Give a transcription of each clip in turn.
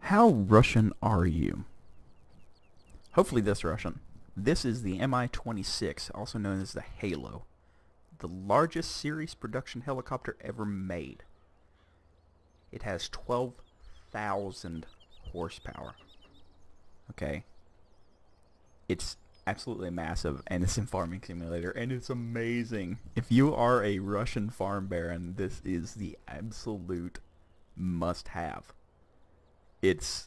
How Russian are you? Hopefully this Russian. This is the Mi-26, also known as the Halo, the largest series production helicopter ever made. It has 12,000 horsepower. Okay? It's absolutely massive, and it's in Farming Simulator, and it's amazing. If you are a Russian farm baron, this is the absolute must-have. It's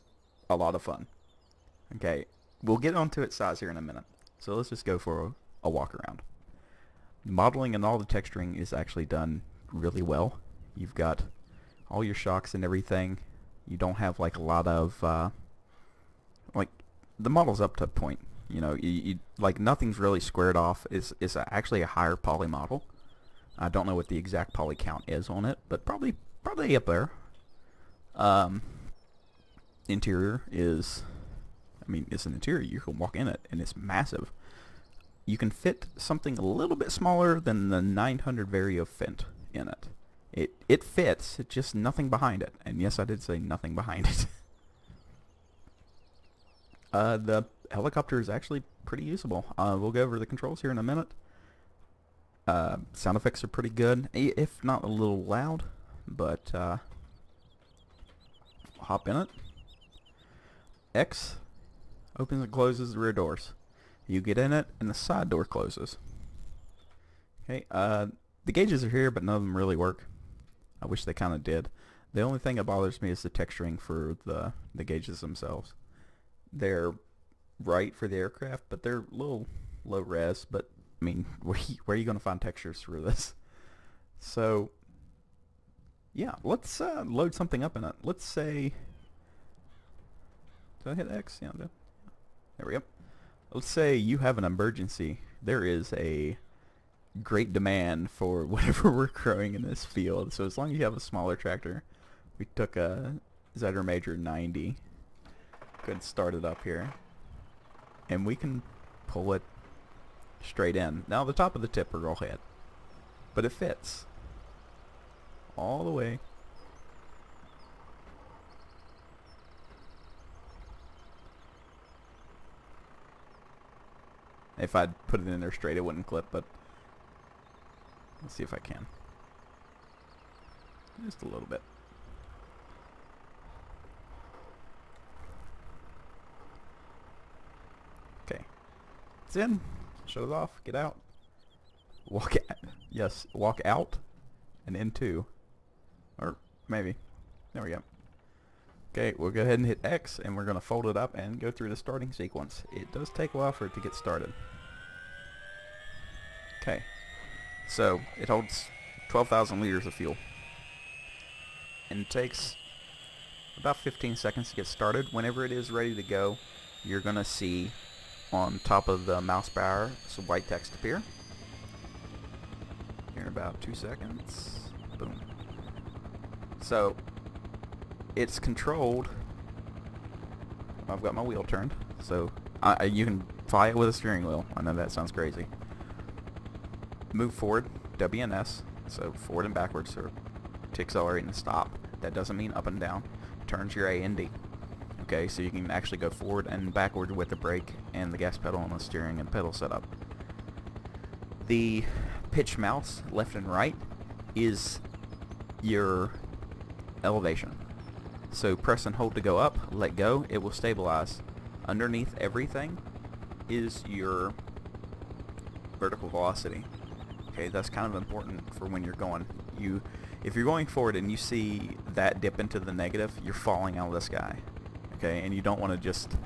a lot of fun. Okay, we'll get onto its size here in a minute. So let's just go for a walk around. Modeling and all the texturing is actually done really well. You've got all your shocks and everything. You don't have like a lot of like the model's up to a point. You know, you like nothing's really squared off. It's actually a higher poly model. I don't know what the exact poly count is on it, but probably up there. Interior is, I mean, it's an interior. You can walk in it, and it's massive. You can fit something a little bit smaller than the 900 Vario Fint in it. It fits, it's just nothing behind it. And yes, I did say nothing behind it. The helicopter is actually pretty usable. We'll go over the controls here in a minute. Sound effects are pretty good, if not a little loud, but hop in it. X opens and closes the rear doors. You get in it, and the side door closes. Okay, the gauges are here, but none of them really work. I wish they kind of did. The only thing that bothers me is the texturing for the gauges themselves. They're right for the aircraft, but they're a little low res. But I mean, where are you going to find textures for this? So, yeah, let's load something up in it. Let's say, did I hit X? Yeah, there we go. Let's say you have an emergency. There is a great demand for whatever we're growing in this field. So as long as you have a smaller tractor, we took a Zetter Major 90. Go ahead and start it up here. And we can pull it straight in. Now the top of the tip will hit, but it fits all the way. If I'd put it in there straight, it wouldn't clip, but let's see if I can. Just a little bit. Okay. It's in. Shut it off. Get out. Walk out. Yes, walk out and into. Or maybe. There we go. Okay, we'll go ahead and hit X, and we're going to fold it up and go through the starting sequence. It does take a while for it to get started. Okay, so it holds 12,000 liters of fuel. And it takes about 15 seconds to get started. Whenever it is ready to go, you're going to see on top of the mouse bar some white text appear. Here in about 2 seconds. Boom. So it's controlled. I've got my wheel turned, so you can fly it with a steering wheel. I know that sounds crazy. Move forward, W and S, so forward and backwards, or to accelerate and stop. That doesn't mean up and down. Turns your A and D. Okay, so you can actually go forward and backward with the brake and the gas pedal and the steering and pedal setup. The pitch mouse, left and right, is your elevation. So press and hold to go up, let go, it will stabilize. Underneath everything is your vertical velocity. Okay, that's kind of important for when you're going. If you're going forward and you see that dip into the negative, you're falling out of the sky. Okay, and you don't want to just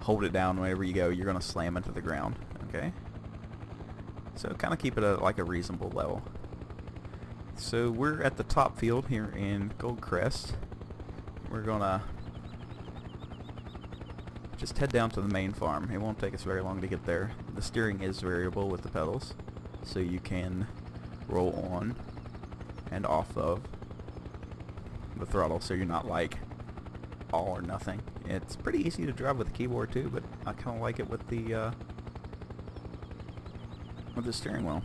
hold it down whenever you go. You're going to slam into the ground. Okay, so kind of keep it at like a reasonable level. So we're at the top field here in Goldcrest. We're gonna just head down to the main farm. It won't take us very long to get there. The steering is variable with the pedals, so you can roll on and off of the throttle, so you're not like all or nothing. It's pretty easy to drive with the keyboard too, but I kind of like it with the steering wheel.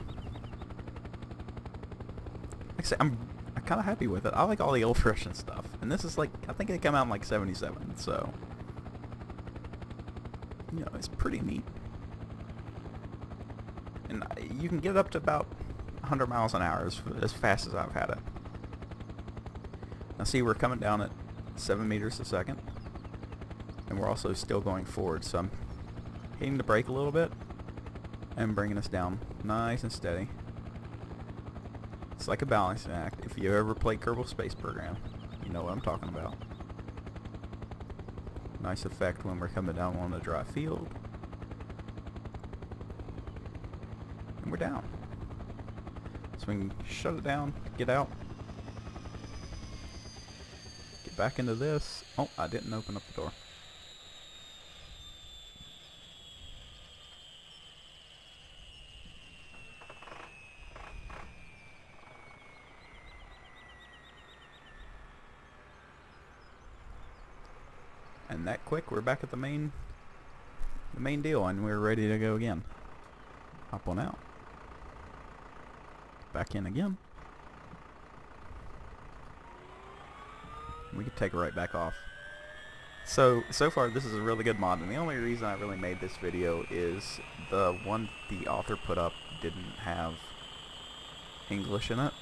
Like I said, I'm kind of happy with it. I like all the old Russian stuff, and this is like, I think it came out in like '77, so you know, it's pretty neat. And you can get it up to about 100 miles an hour as fast as I've had it. Now see, we're coming down at 7 meters a second, and we're also still going forward, so I'm hitting the brake a little bit and bringing us down nice and steady. It's like a balancing act. If you ever played Kerbal Space Program, you know what I'm talking about. Nice effect when we're coming down on a dry field. And we're down. So we can shut it down, get out, get back into this. Oh, I didn't open up the door. And that quick, we're back at the main deal, and we're ready to go again. Hop on out. Back in again. We can take it right back off. So far this is a really good mod, and the only reason I really made this video is the one the author put up didn't have English in it.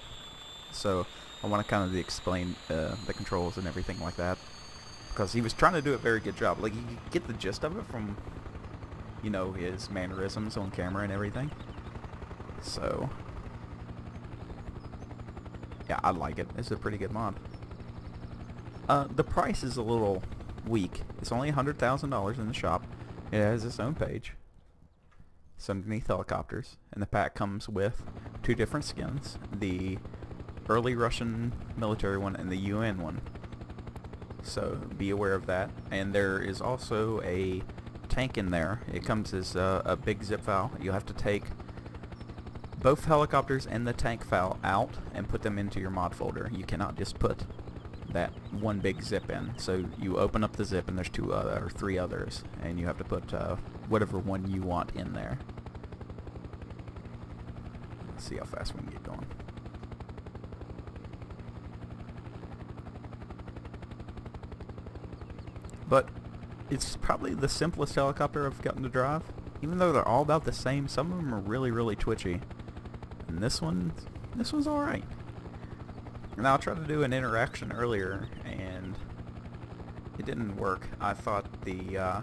So I want to kind of explain the controls and everything like that, because he was trying to do a very good job. Like, you get the gist of it from, you know, his mannerisms on camera and everything. So yeah, I like it. It's a pretty good mod. The price is a little weak. It's only $100,000 in the shop. It has its own page. It's underneath helicopters, and the pack comes with 2 different skins: the early Russian military one and the UN one. So be aware of that. And there is also a tank in there. It comes as a big zip file. You have to take both helicopters and the tank file out and put them into your mod folder. You cannot just put that one big zip in. So you open up the zip and there's 2 or 3 others, and you have to put whatever one you want in there. Let's see how fast we can get going. But it's probably the simplest helicopter I've gotten to drive. Even though they're all about the same, some of them are really, really twitchy. And this one's alright. Now I tried to do an interaction earlier, and it didn't work. I thought the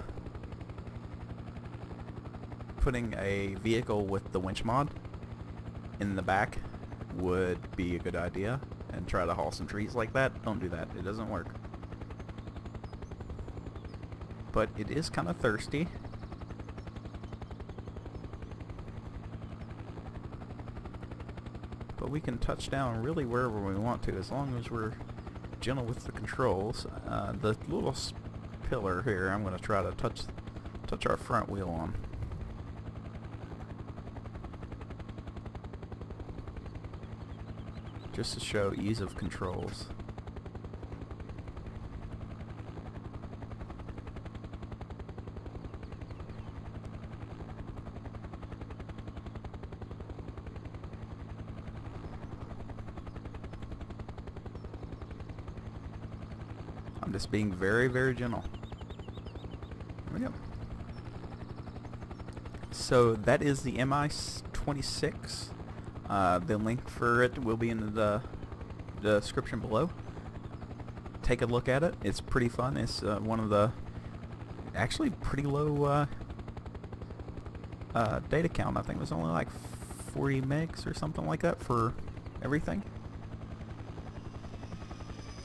putting a vehicle with the winch mod in the back would be a good idea, and try to haul some trees like that. Don't do that. It doesn't work. But it is kind of thirsty. But we can touch down really wherever we want to, as long as we're gentle with the controls. The little pillar here, I'm going to try to touch our front wheel on. Just to show ease of controls. I'm just being very, very gentle. There we go. So that is the Mi-26. The link for it will be in the description below. Take a look at it. It's pretty fun. It's one of the actually pretty low data count. I think it was only like 40 megs or something like that for everything.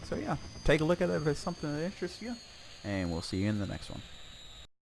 So yeah, take a look at it if it's something that interests you, and we'll see you in the next one.